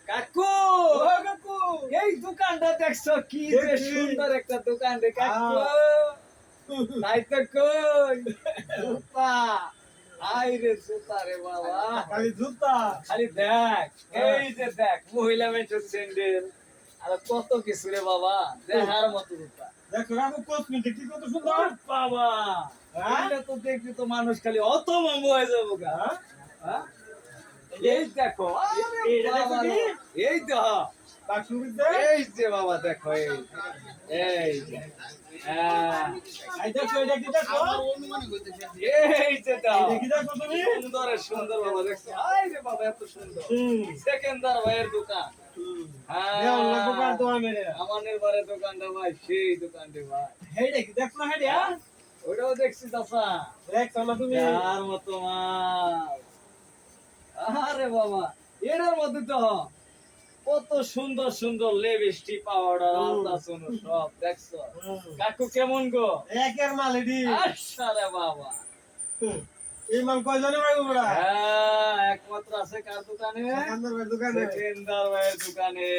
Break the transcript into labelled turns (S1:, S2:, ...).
S1: কাকু
S2: ও কাকু
S1: এই দোকানটা দেখছো কি যে
S2: দেখছি।
S1: সুন্দর একটা দোকান রে কাকু তাই তো কই জুতা আই রে জুতা রে বাবা
S2: খালি জুতা
S1: খালি দেখ এই যে দেখ মহিলা মেয়ের স্যান্ডেল আর কত কিছু রে বাবা দেখার মতো জুতা
S2: দেখো কাকু কসমেটিক কি কত সুন্দর
S1: ওর বাবা
S2: হ্যাঁ?
S1: এটা তো দেখবি তো মানুষ খালি অত মঙ্গ হয়ে যাবো গা
S2: হ্যাঁ?
S1: হ্যাঁ? এই দেখো আরে
S2: এইটা দেখো
S1: বাবা
S2: কি?
S1: রে। এই তো
S2: বাক্সুর ভিতরে
S1: এই যে বাবা দেখো এই যে হ্যাঁ,
S2: এই দেখো এটা কি দেখো
S1: এই যে দাও
S2: এটা কি দেখো তুমি
S1: সুন্দর সুন্দর বাবা দেখছো আই রে বাবা এত সুন্দর
S2: হুম
S1: সেকেন্ডার ভাইয়ের দোকান হ্যাঁ
S2: দেওয়াল লাগবো কার দোয়া মেরে
S1: আমাদের বারে দোকানটা ভাই সেই দোকান রে ভাই
S2: হেডে কি দেখো না হেডে
S1: ওটাও দেখছি চাচা
S2: দেখছো না তুমি
S1: আর মতো মাল আরে বাবা এটার মধ্যে তো কত সুন্দর সুন্দর লিপস্টিক পাউডার আলতা সোনো সব দেখছো কাকু কেমন গো
S2: একের মাল এডি
S1: আচ্ছা রে বাবা
S2: এই মাল কয়জনে পাইবো বড়া
S1: হ্যাঁ একমাত্র আছে কার দোকানে
S2: দোকানে
S1: সেকেন্দার ভাইয়ের দোকানে